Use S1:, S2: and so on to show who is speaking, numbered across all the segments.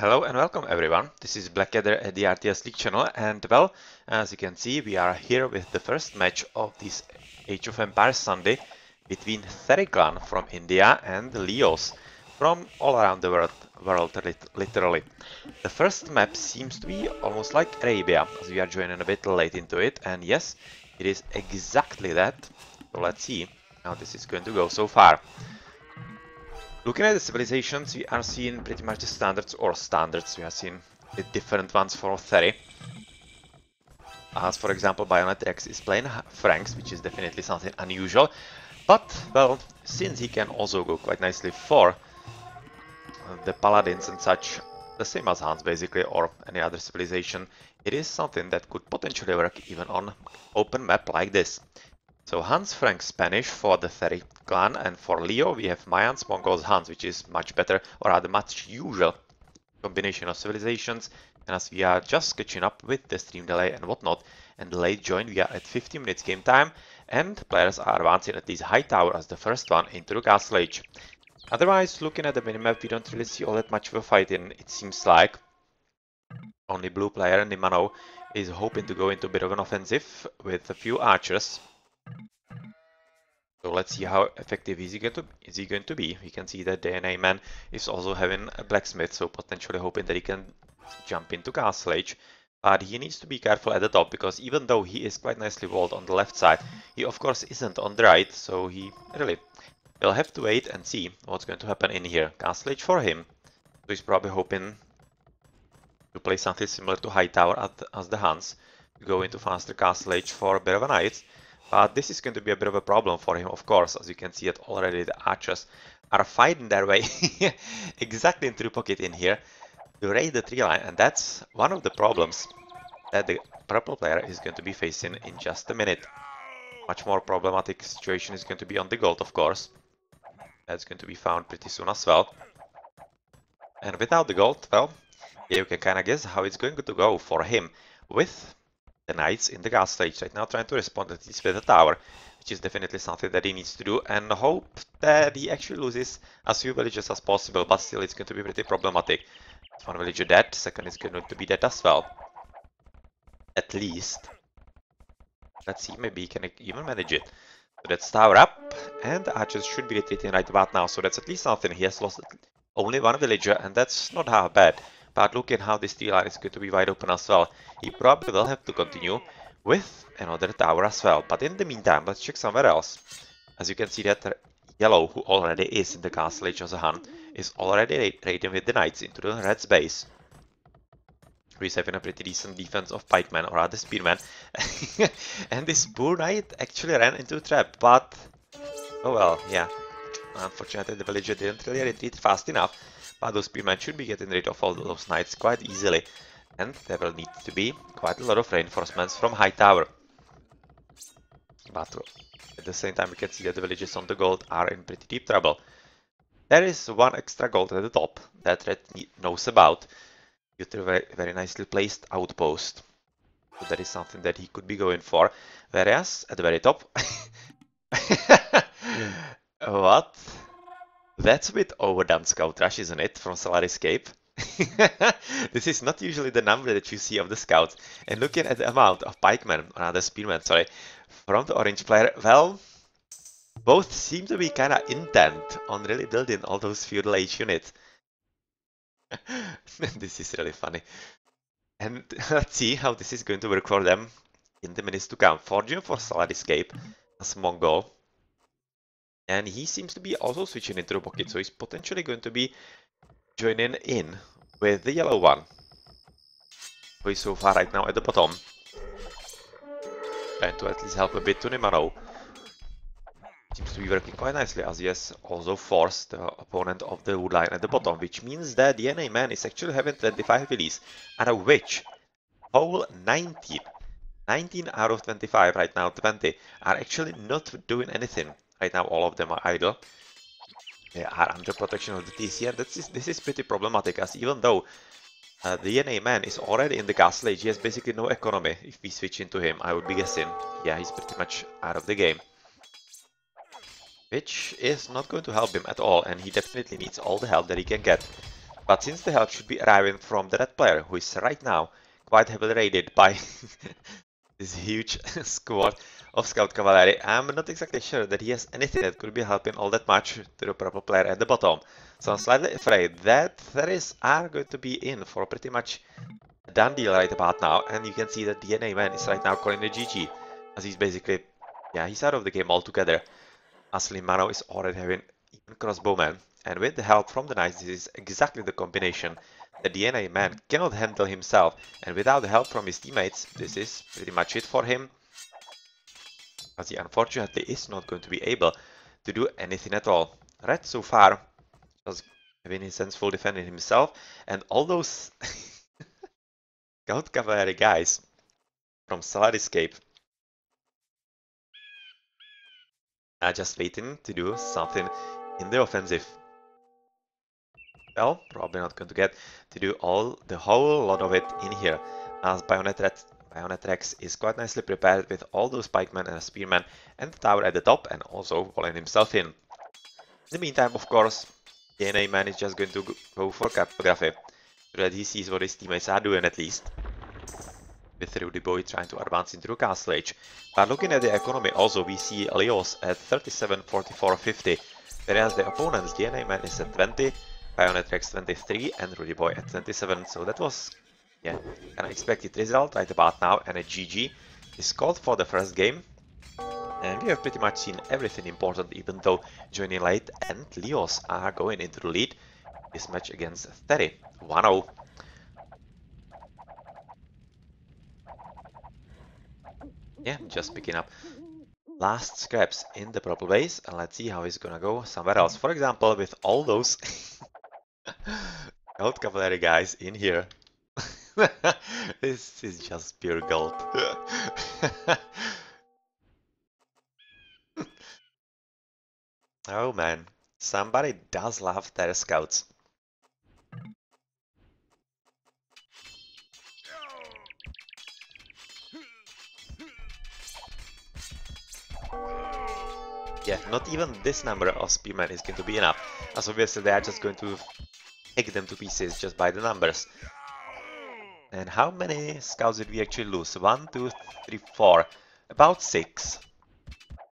S1: Hello and welcome everyone. This is Blackadder at the RTS League channel, and well, as you can see, we are here with the first match of this Age of Empires Sunday between THERI clan from India and LeOs from all around the world literally. The first map seems to be almost like Arabia, as we are joining a bit late into it, and yes, it is exactly that. So let's see how this is going to go so far. Looking at the civilizations, we are seeing pretty much the standards, we are seeing the different ones for THERI. As for example, Bayonet Rex is playing Franks, which is definitely something unusual. But, well, since he can also go quite nicely for the Paladins and such, the same as Hans basically, or any other civilization, it is something that could potentially work even on open map like this. So Hans, Frank, Spanish for the THERI clan, and for LeO we have Mayans, Mongols, Hans, which is much better, or rather much usual combination of civilizations. And as we are just catching up with the stream delay and whatnot, and the late join, we are at 50 minutes game time, and players are advancing at this high tower as the first one into the castle age. Otherwise, looking at the minimap, we don't really see all that much of a fight in, it seems like. Only blue player, Nimano, is hoping to go into a bit of an offensive with a few archers. So let's see how effective is he going to be. We can see that the DNA man is also having a blacksmith, so potentially hoping that he can jump into castle age. But he needs to be careful at the top, because even though he is quite nicely walled on the left side, he of course isn't on the right, so he really will have to wait and see what's going to happen in here. Castle age for him. So he's probably hoping to play something similar to high tower as the Hans, to go into faster castle age for a bit of a knight. But this is going to be a bit of a problem for him, of course, as you can see that already the archers are fighting their way exactly into the pocket in here to raid the tree line, and that's one of the problems that the purple player is going to be facing in just a minute. Much more problematic situation is going to be on the gold, of course. That's going to be found pretty soon as well. And without the gold, well, yeah, you can kind of guess how it's going to go for him with the knights in the gas stage right now, trying to respond at least with a tower, which is definitely something that he needs to do, and hope that he actually loses as few villages as possible, but still it's going to be pretty problematic. One villager dead, second is going to be dead as well. At least. Let's see, maybe he can even manage it. So that's tower up, and the archers should be retreating right about now, so that's at least something. He has lost only one villager, and that's not half bad. But look at how this tree line is going to be wide open as well. He probably will have to continue with another tower as well. But in the meantime, let's check somewhere else. As you can see that yellow, who already is in the castle age as a Han, is already raiding with the knights into the red base. Who is having a pretty decent defense of pikemen, or rather spearmen. And this poor knight actually ran into a trap, but oh well, yeah. Unfortunately, the villager didn't really retreat fast enough, but those spearmen should be getting rid of all those knights quite easily, and there will need to be quite a lot of reinforcements from high tower. But at the same time, we can see that the villages on the gold are in pretty deep trouble. There is one extra gold at the top that Red knows about, due to a very, very nicely placed outpost. So that is something that he could be going for, whereas at the very top... What? That's a bit overdone, Scout Rush, isn't it, from Solar Escape? This is not usually the number that you see of the scouts. And looking at the amount of pikemen, or rather spearmen, sorry, from the orange player, well, both seem to be kind of intent on really building all those feudal age units. This is really funny. And let's see how this is going to work for them in the minutes to come. Fortune for Solar Escape as Mongol. And he seems to be also switching into the pocket, so he's potentially going to be joining in with the yellow one, who is so far right now at the bottom. Trying to at least help a bit to Nimano. Seems to be working quite nicely, as he has also forced the opponent of the wood line at the bottom, which means that the DNA man is actually having 25 villies, and of which whole 19 out of 25 right now, 20, are actually not doing anything. Right now, all of them are idle. They are under protection of the TC, and this is pretty problematic, as even though the DNA man is already in the castle age, he has basically no economy. If we switch into him, I would be guessing, yeah, he's pretty much out of the game. Which is not going to help him at all, and he definitely needs all the help that he can get. But since the help should be arriving from the red player, who is right now quite heavily raided by this huge squad of Scout Cavalry, I'm not exactly sure that he has anything that could be helping all that much to the purple player at the bottom. So I'm slightly afraid that THERIs are going to be in for pretty much a done deal right about now, and you can see that DNA Man is right now calling the GG, as he's basically, yeah, he's out of the game altogether, as Limano is already having even crossbowman, and with the help from the Knights, this is exactly the combination that the DNA Man cannot handle himself, and without the help from his teammates, this is pretty much it for him, as he unfortunately is not going to be able to do anything at all. Red so far just having his hands full defending himself, and all those Scout Cavalry guys from Salad Escape are just waiting to do something in the offensive. Well, probably not going to get to do the whole lot of it in here, as Bayonet Rex is quite nicely prepared with all those pikemen and spearmen and the tower at the top, and also walling himself in. In the meantime, of course, DNA Man is just going to go for cartography, so that he sees what his teammates are doing at least, with Rudy Boy trying to advance into the castle age. But looking at the economy also, we see LeO's at 37, 44, 50, whereas the opponent's DNA Man is at 20, Bayonet Rex 23, and Rudy Boy at 27. So that was, yeah, an expected result right about now, and a GG is called for the first game. And we have pretty much seen everything important, even though joining late, and LeO's are going into the lead this match against THERI, 1-0. Yeah, just picking up last scraps in the purple base, and let's see how he's gonna go somewhere else. For example, with all those gold cavalry guys in here. This is just pure gold. Oh man, somebody does love their scouts. Yeah, not even this number of spearmen is going to be enough, as obviously they are just going to take them to pieces just by the numbers. And how many scouts did we actually lose? 1, 2, 3, 4. About 6.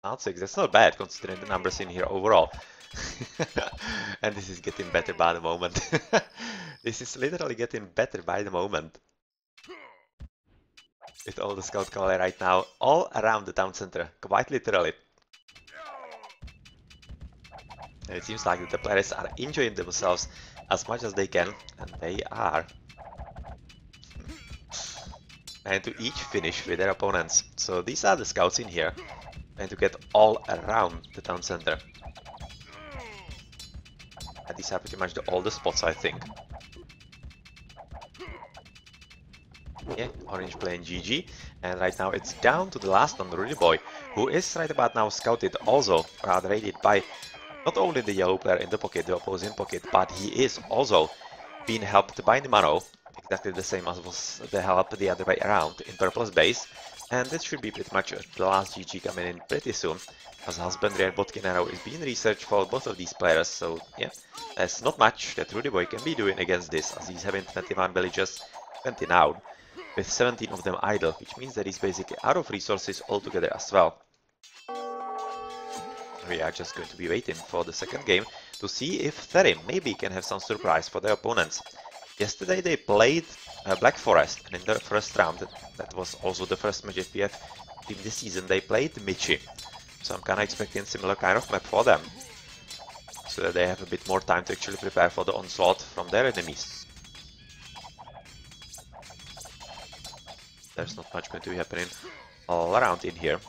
S1: About 6. That's not bad considering the numbers in here overall. And this is getting better by the moment. This is literally getting better by the moment. With all the scout cavalry right now all around the town center, quite literally. And it seems like the players are enjoying themselves as much as they can, and they are. And to each finish with their opponents. So these are the scouts in here, and to get all around the town center. And these are pretty much all the spots, I think. Yeah, orange playing GG, and right now it's down to the last one, Rudy Boy, who is right about now scouted also, rather raided by not only the yellow player in the pocket, the opposing pocket, but he is also being helped by Nimano, exactly the same as was the help the other way around in purple's base, and this should be pretty much the last GG coming in pretty soon, as husbandry and botkin arrow is being researched for both of these players, so yeah, there's not much that Rudy Boy can be doing against this, as he's having 21 villages, 20 now, with 17 of them idle, which means that he's basically out of resources altogether as well. We are just going to be waiting for the second game to see if THERI maybe can have some surprise for their opponents. Yesterday they played Black Forest, and in the first round, that was also the first match FPF team this season, they played Michi. So I'm kinda expecting similar kind of map for them, so that they have a bit more time to actually prepare for the onslaught from their enemies. There's not much going to be happening all around in here.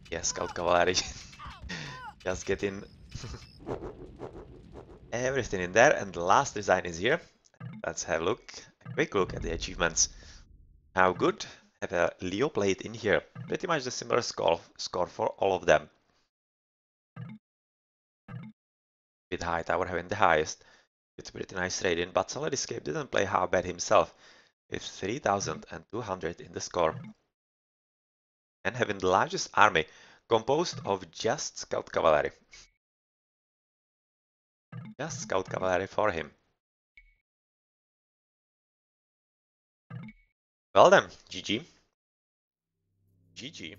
S1: Yeah, Scout Cavalry just getting everything in there, and the last design is here. Let's have a quick look at the achievements. How good have a LeO played in here? Pretty much the similar score for all of them. With High Tower having the highest. It's pretty nice rating, but Solid Escape didn't play half bad himself, with 3,200 in the score. And having the largest army, composed of just Scout Cavalry. Just scout cavalry for him. Well then, GG. GG.